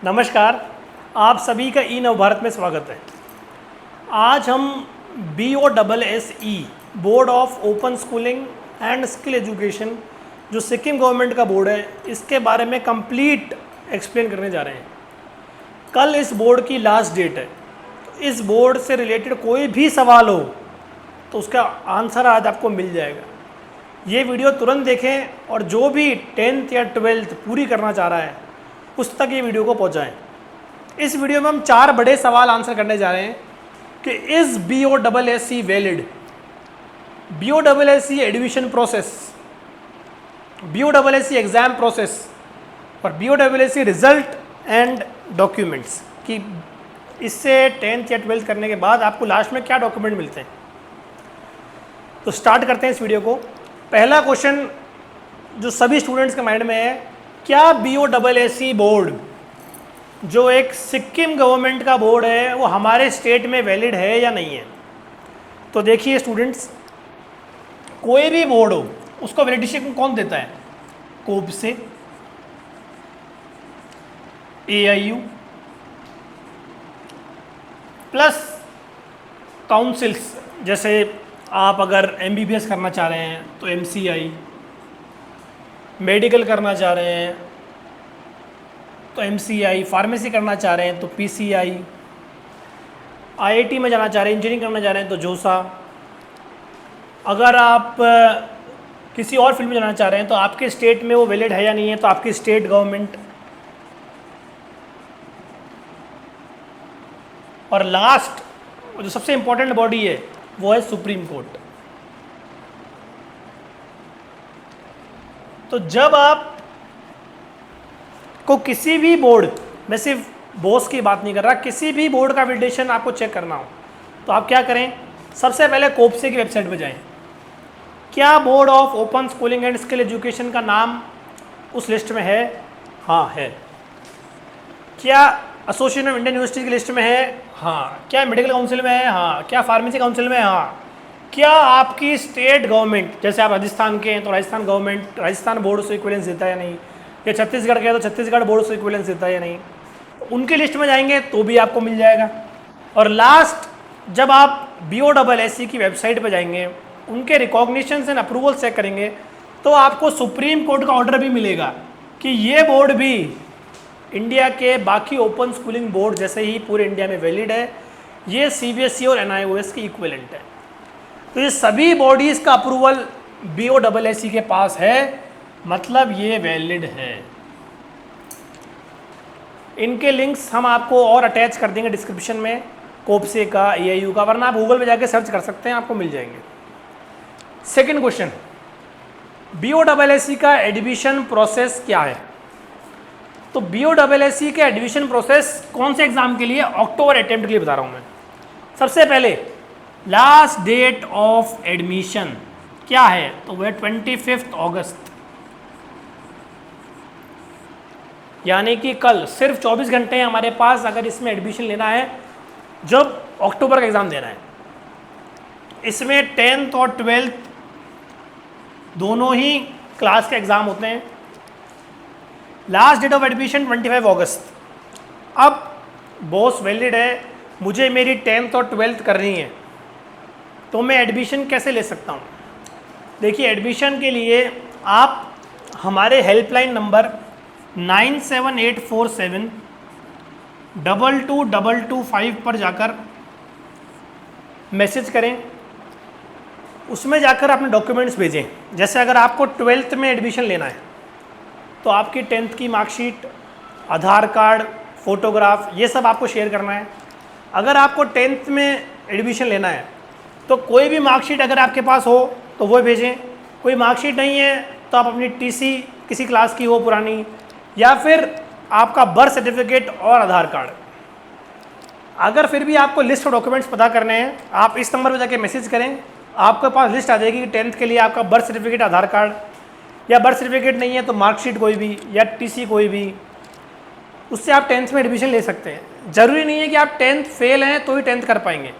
नमस्कार, आप सभी का ई नवभारत में स्वागत है। आज हम BOSSE board of open schooling and skill education जो सिक्किम गवर्नमेंट का बोर्ड है, इसके बारे में कंप्लीट एक्सप्लेन करने जा रहे हैं। कल इस बोर्ड की लास्ट डेट है, तो इस बोर्ड से रिलेटेड कोई भी सवाल हो तो उसका आंसर आज आपको मिल जाएगा। ये वीडियो तुरंत देखें और जो भी 10th या 12th पूरी करना चाह रहा है उस तक ये वीडियो को पहुंचाएं। इस वीडियो में हम 4 बड़े सवाल आंसर करने जा रहे हैं कि is BOSSE valid, BOSSE admission process, BOSSE exam process और BOSSE रिजल्ट एंड डॉक्यूमेंट्स कि इससे 10th या 12th करने के बाद आपको लास्ट में क्या डॉक्यूमेंट मिलते हैं। तो स्टार्ट करते हैं इस वीडियो को। पहला क्वेश्चन जो सभी स्टूडेंट्स के माइंड में है, क्या BOSSE बोर्ड जो एक सिक्किम गवर्नमेंट का बोर्ड है वो हमारे स्टेट में वैलिड है या नहीं है। तो देखिए स्टूडेंट्स, कोई भी बोर्ड हो उसको वैलिडिटी कौन देता है? कोब से, AIU प्लस काउंसिल्स, जैसे आप अगर MBBS करना चाह रहे हैं तो MCI, मेडिकल करना चाह रहे हैं तो MCI, फार्मेसी करना चाह रहे हैं तो PCI, IIT में जाना चाह रहे हैं, इंजीनियरिंग करना चाह रहे हैं तो जोसा, अगर आप किसी और फील्ड में जाना चाह रहे हैं तो आपके स्टेट में वो वैलिड है या नहीं है तो आपकी स्टेट गवर्नमेंट, और लास्ट जो सबसे इम्पोर्टेंट बॉडी है वो है सुप्रीम कोर्ट। तो जब आप को किसी भी बोर्ड, मैं सिर्फ बोस की बात नहीं कर रहा, किसी भी बोर्ड का वैलिडेशन आपको चेक करना हो तो आप क्या करें? सबसे पहले कोप्से की वेबसाइट पर जाएं। क्या board of open schooling and skill education का नाम उस लिस्ट में है? हाँ है। क्या एसोसिएशन ऑफ इंडियन यूनिवर्सिटी की लिस्ट में है? हाँ। क्या मेडिकल काउंसिल में है? हाँ। क्या फार्मेसी काउंसिल में है? हाँ। क्या आपकी स्टेट गवर्नमेंट, जैसे आप राजस्थान के हैं तो राजस्थान गवर्नमेंट राजस्थान बोर्ड से इक्विवेलेंस देता है या नहीं, या छत्तीसगढ़ के हैं तो छत्तीसगढ़ बोर्ड से इक्विवेलेंस देता है या नहीं, उनके लिस्ट में जाएंगे तो भी आपको मिल जाएगा। और लास्ट, जब आप BOSSE की वेबसाइट पर जाएंगे, उनके रिकॉग्निशन एंड अप्रूवल चेक करेंगे तो आपको सुप्रीम कोर्ट का ऑर्डर भी मिलेगा कि ये बोर्ड भी इंडिया के बाकी ओपन स्कूलिंग बोर्ड जैसे ही पूरे इंडिया में वैलिड है, ये CBSE और NIOS की इक्विवेलेंट है। तो ये सभी बॉडीज़ का अप्रूवल BOSSE के पास है, मतलब ये वैलिड है। इनके लिंक्स हम आपको और अटैच कर देंगे डिस्क्रिप्शन में, कोप्से का, AIU का, वरना आप गूगल पे जाके सर्च कर सकते हैं, आपको मिल जाएंगे। सेकंड क्वेश्चन, BOSSE का एडमिशन प्रोसेस क्या है? तो BOSSE के एडमिशन प्रोसेस कौन से एग्जाम के लिए? अक्टूबर अटेम्प्ट के लिए बता रहा हूँ मैं। सबसे पहले लास्ट डेट ऑफ एडमिशन क्या है? तो वह 25 अगस्त, यानी कि कल। सिर्फ 24 घंटे हैं हमारे पास अगर इसमें एडमिशन लेना है, जब अक्टूबर का एग्ज़ाम देना है। इसमें 10th और 12th दोनों ही क्लास के एग्ज़ाम होते हैं। लास्ट डेट ऑफ एडमिशन 25 अगस्त। अब बॉस वैलिड है, मुझे मेरी 10th और 12th करनी है, तो मैं एडमिशन कैसे ले सकता हूँ? देखिए, एडमिशन के लिए आप हमारे हेल्पलाइन नंबर 9784722225 पर जाकर मैसेज करें, उसमें जाकर अपने डॉक्यूमेंट्स भेजें। जैसे अगर आपको 12th में एडमिशन लेना है तो आपकी 10th की मार्कशीट, आधार कार्ड, फ़ोटोग्राफ, ये सब आपको शेयर करना है। अगर आपको 10th में एडमिशन लेना है तो कोई भी मार्कशीट अगर आपके पास हो तो वो भेजें। कोई मार्कशीट नहीं है तो आप अपनी TC किसी क्लास की हो पुरानी, या फिर आपका बर्थ सर्टिफिकेट और आधार कार्ड। अगर फिर भी आपको लिस्ट ऑफ डॉक्यूमेंट्स पता करने हैं, आप इस नंबर पर जाके मैसेज करें, आपके पास लिस्ट आ जाएगी कि 10th के लिए आपका बर्थ सर्टिफिकेट, आधार कार्ड, या बर्थ सर्टिफिकेट नहीं है तो मार्कशीट कोई भी, या TC कोई भी, उससे आप 10th में एडमिशन ले सकते हैं। ज़रूरी नहीं है कि आप 10th फेल हैं तो ही 10th कर पाएंगे।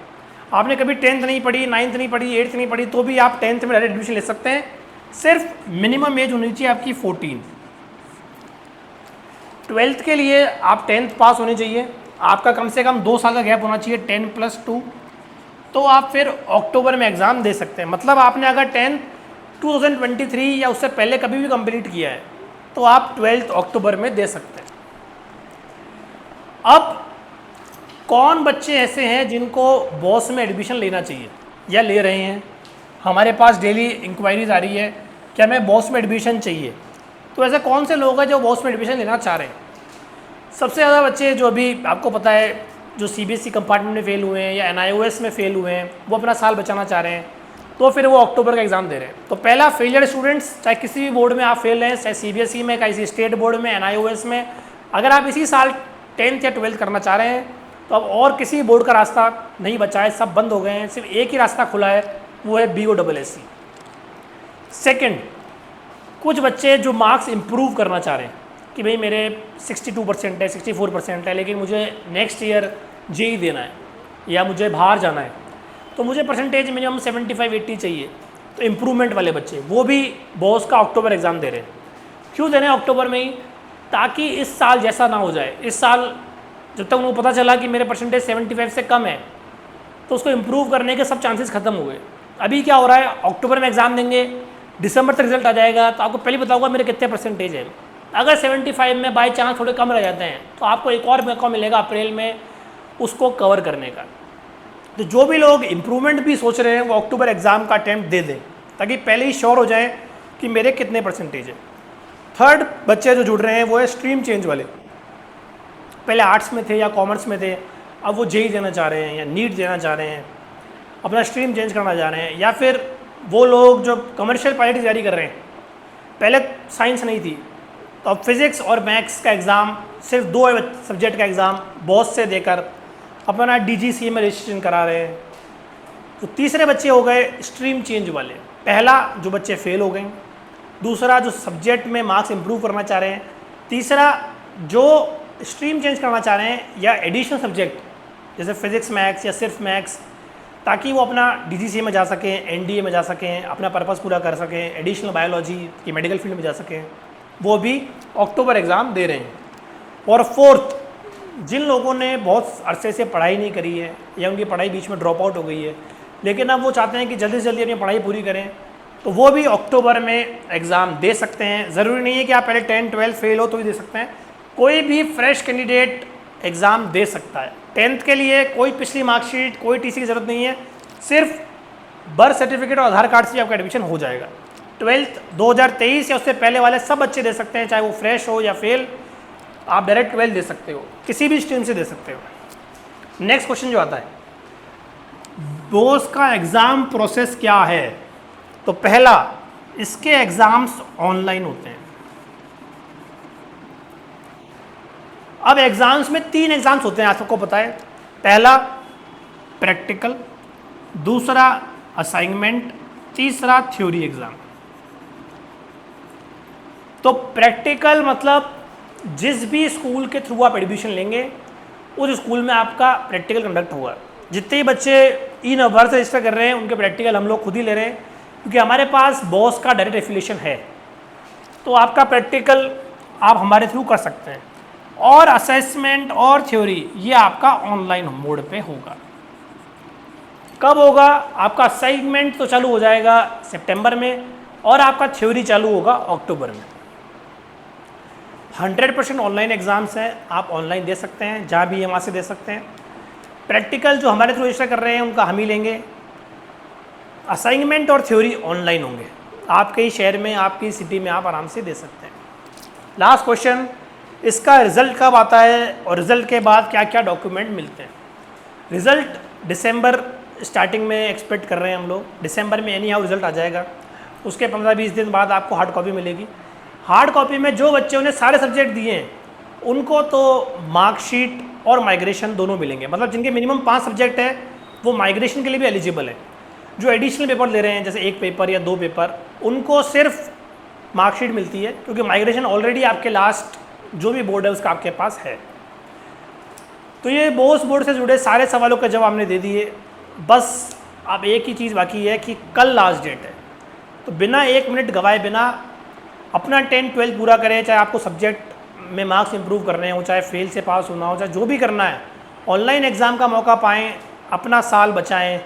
आपने कभी 10th नहीं पढ़ी, 9th नहीं पढ़ी, 8th नहीं पढ़ी, तो भी आप 10th में डायरेक्ट एडमिशन ले सकते हैं। सिर्फ मिनिमम एज होनी चाहिए आपकी 14। ट्वेल्थ के लिए आप 10th पास होने चाहिए, आपका कम से कम 2 साल का गैप होना चाहिए 10+2, तो आप फिर अक्टूबर में एग्ज़ाम दे सकते हैं। मतलब आपने अगर 10th 2023 या उससे पहले कभी भी कंप्लीट किया है तो आप 12th अक्टूबर में दे सकते हैं। अब कौन बच्चे ऐसे हैं जिनको बॉस में एडमिशन लेना चाहिए या ले रहे हैं? हमारे पास डेली इंक्वायरीज आ रही है कि हमें बॉस में एडमिशन चाहिए। तो ऐसे कौन से लोग हैं जो बॉस में एडमिशन लेना चाह रहे हैं? सबसे ज़्यादा बच्चे जो अभी आपको पता है जो CBSE कंपार्टमेंट में फेल हुए हैं या NIOS में फेल हुए हैं, वो अपना साल बचाना चाह रहे हैं, तो फिर वो अक्टूबर का एग्ज़ाम दे रहे हैं। तो पहला फेलियर स्टूडेंट्स, चाहे किसी भी बोर्ड में आप फेल हैं, चाहे CBSE में, किसी स्टेट बोर्ड में, NIOS में, अगर आप इसी साल 10th या 12th करना चाह रहे हैं तो अब और किसी बोर्ड का रास्ता नहीं बचा है, सब बंद हो गए हैं, सिर्फ एक ही रास्ता खुला है, वो है BOSSC। सेकेंड, कुछ बच्चे जो मार्क्स इम्प्रूव करना चाह रहे हैं कि भाई मेरे 62% है, 64% है, लेकिन मुझे नेक्स्ट ईयर JEE देना है या मुझे बाहर जाना है, तो मुझे परसेंटेज मिनिमम 75-80 चाहिए। तो इम्प्रूवमेंट वाले बच्चे वो भी बॉस का अक्टूबर एग्ज़ाम दे रहे हैं। क्यों दे रहे हैं अक्टूबर में ही? ताकि इस साल जैसा ना हो जाए। इस साल जब तक उनको पता चला कि मेरे परसेंटेज 75 से कम है तो उसको इम्प्रूव करने के सब चांसेस खत्म हो गए। अभी क्या हो रहा है, अक्टूबर में एग्ज़ाम देंगे, दिसंबर तक रिजल्ट आ जाएगा तो आपको पहले बताऊंगा मेरे कितने परसेंटेज है। अगर 75 में बाई चांस थोड़े कम रह जाते हैं तो आपको एक और मौका मिलेगा अप्रैल में उसको कवर करने का। तो जो भी लोग इम्प्रूवमेंट भी सोच रहे हैं वो अक्टूबर एग्ज़ाम का अटैम्प्ट दे दें ताकि पहले ही श्योर हो जाए कि मेरे कितने परसेंटेज है। थर्ड बच्चे जो जुड़ रहे हैं वो है स्ट्रीम चेंज वाले। पहले आर्ट्स में थे या कॉमर्स में थे, अब वो JEE देना चाह रहे हैं या नीट देना चाह रहे हैं, अपना स्ट्रीम चेंज करना चाह रहे हैं। या फिर वो लोग जो कमर्शियल पायलट की तैयारी कर रहे हैं, पहले साइंस नहीं थी तो अब फिज़िक्स और मैथ्स का एग्ज़ाम, सिर्फ 2 सब्जेक्ट का एग्ज़ाम बॉस से देकर अपना DGCA में रजिस्ट्रेशन करा रहे हैं। तो तीसरे बच्चे हो गए स्ट्रीम चेंज वाले। पहला जो बच्चे फेल हो गए, दूसरा जो सब्जेक्ट में मार्क्स इंप्रूव करना चाह रहे हैं, तीसरा जो स्ट्रीम चेंज करना चाह रहे हैं या एडिशनल सब्जेक्ट जैसे फिज़िक्स मैथ्स या सिर्फ मैथ्स, ताकि वो अपना DGCA में जा सकें, NDA में जा सकें, अपना पर्पस पूरा कर सकें, एडिशनल बायोलॉजी की मेडिकल फील्ड में जा सकें, वो भी अक्टूबर एग्ज़ाम दे रहे हैं। और फोर्थ, जिन लोगों ने बहुत अरसे से पढ़ाई नहीं करी है या उनकी पढ़ाई बीच में ड्रॉप आउट हो गई है लेकिन अब वो चाहते हैं कि जल्दी से जल्दी अपनी पढ़ाई पूरी करें, तो वो भी अक्टूबर में एग्ज़ाम दे सकते हैं। ज़रूरी नहीं है कि आप पहले 10, 12 फेल हो तो ही दे सकते हैं, कोई भी फ्रेश कैंडिडेट एग्ज़ाम दे सकता है। 10th के लिए कोई पिछली मार्कशीट, कोई TC की ज़रूरत नहीं है, सिर्फ बर्थ सर्टिफिकेट और आधार कार्ड से आपका एडमिशन हो जाएगा। 12th 2023 या उससे पहले वाले सब बच्चे दे सकते हैं, चाहे वो फ्रेश हो या फेल, आप डायरेक्ट 12 दे सकते हो, किसी भी स्ट्रीम से दे सकते हो। नेक्स्ट क्वेश्चन जो आता है, बॉस का एग्ज़ाम प्रोसेस क्या है? तो पहला, इसके एग्ज़ाम्स ऑनलाइन होते हैं। अब एग्ज़ाम्स में 3 एग्ज़ाम्स होते हैं, आप सबको पता है। पहला प्रैक्टिकल, दूसरा असाइनमेंट, तीसरा थ्योरी एग्ज़ाम। तो प्रैक्टिकल मतलब जिस भी स्कूल के थ्रू आप एडमिशन लेंगे उस स्कूल में आपका प्रैक्टिकल कंडक्ट होगा। जितने ही बच्चे ई-नवभारत से रजिस्टर कर रहे हैं उनके प्रैक्टिकल हम लोग खुद ही ले रहे हैं क्योंकि हमारे पास बॉस का डायरेक्ट एफिलिएशन है, तो आपका प्रैक्टिकल आप हमारे थ्रू कर सकते हैं। और असेसमेंट और थ्योरी ये आपका ऑनलाइन मोड पे होगा। कब होगा? आपका असाइनमेंट तो चालू हो जाएगा सितंबर में और आपका थ्योरी चालू होगा अक्टूबर में। 100% ऑनलाइन एग्ज़ाम्स हैं, आप ऑनलाइन दे सकते हैं, जहाँ भी वहाँ से दे सकते हैं। प्रैक्टिकल जो हमारे थ्रू रजिस्टर कर रहे हैं उनका हम ही लेंगे। असाइनमेंट और थ्योरी ऑनलाइन होंगे, आपके ही शहर में, आपकी सिटी में आप आराम से दे सकते हैं। लास्ट क्वेश्चन, इसका रिज़ल्ट कब आता है और रिज़ल्ट के बाद क्या क्या डॉक्यूमेंट मिलते हैं? रिज़ल्ट दिसंबर स्टार्टिंग में एक्सपेक्ट कर रहे हैं हम लोग। दिसंबर में एनी हाउ रिज़ल्ट आ जाएगा, उसके 15-20 दिन बाद आपको हार्ड कॉपी मिलेगी। हार्ड कॉपी में जो बच्चों ने सारे सब्जेक्ट दिए हैं उनको तो मार्कशीट और माइग्रेशन दोनों मिलेंगे, मतलब जिनके मिनिमम 5 सब्जेक्ट है वो माइग्रेशन के लिए भी एलिजिबल है। जो एडिशनल पेपर ले रहे हैं जैसे 1 पेपर या 2 पेपर, उनको सिर्फ मार्कशीट मिलती है क्योंकि माइग्रेशन ऑलरेडी आपके लास्ट जो भी बोर्ड है उसका आपके पास है। तो ये बोस बोर्ड से जुड़े सारे सवालों का जवाब हमने दे दिए। बस अब एक ही चीज़ बाकी है कि कल लास्ट डेट है, तो बिना 1 मिनट गवाए बिना अपना 10, 12 पूरा करें, चाहे आपको सब्जेक्ट में मार्क्स इंप्रूव करने हो, चाहे फेल से पास होना हो, चाहे जो भी करना है, ऑनलाइन एग्ज़ाम का मौका पाएँ, अपना साल बचाएँ।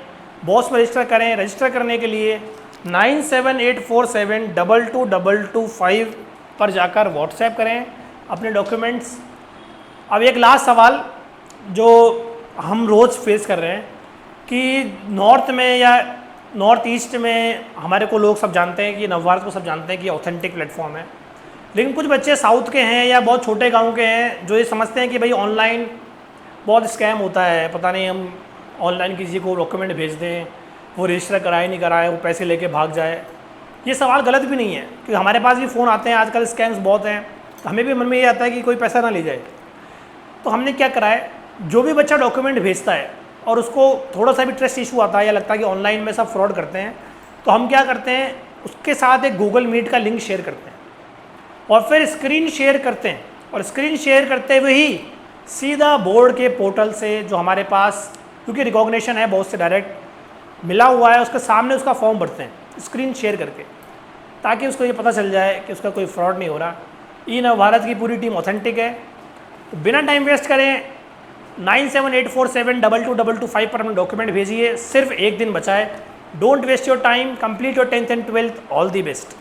बॉस में रजिस्टर करें। रजिस्टर करने के लिए 9784722225 पर जाकर व्हाट्सएप करें अपने डॉक्यूमेंट्स। अब एक लास्ट सवाल जो हम रोज़ फेस कर रहे हैं कि नॉर्थ में या नॉर्थ ईस्ट में हमारे को लोग सब जानते हैं कि नवभारत को सब जानते हैं कि ऑथेंटिक प्लेटफॉर्म है, लेकिन कुछ बच्चे साउथ के हैं या बहुत छोटे गांव के हैं जो ये समझते हैं कि भाई ऑनलाइन बहुत स्कैम होता है, पता नहीं हम ऑनलाइन किसी को डॉक्यूमेंट भेज दें, वो रजिस्टर कराए नहीं कराए, वो पैसे लेके भाग जाए। ये सवाल गलत भी नहीं है क्योंकि हमारे पास भी फ़ोन आते हैं, आजकल स्कैम्स बहुत हैं, तो हमें भी मन में ये आता है कि कोई पैसा ना ले जाए। तो हमने क्या करा है, जो भी बच्चा डॉक्यूमेंट भेजता है और उसको थोड़ा सा भी ट्रस्ट इशू आता है या लगता है कि ऑनलाइन में सब फ्रॉड करते हैं, तो हम क्या करते हैं, उसके साथ एक गूगल मीट का लिंक शेयर करते हैं और फिर स्क्रीन शेयर करते हैं। और स्क्रीन शेयर करते हुए ही सीधा बोर्ड के पोर्टल से जो हमारे पास, क्योंकि रिकॉग्निशन है बहुत से डायरेक्ट मिला हुआ है, उसके सामने उसका फॉर्म भरते हैं स्क्रीन शेयर करके, ताकि उसको ये पता चल जाए कि उसका कोई फ्रॉड नहीं हो रहा। ई नवभारत की पूरी टीम ऑथेंटिक है। तो बिना टाइम वेस्ट करें 9784722225 पर अपने डॉक्यूमेंट भेजिए। सिर्फ एक दिन बचा है। Don't waste your time, complete your 10th and 12th। All the best.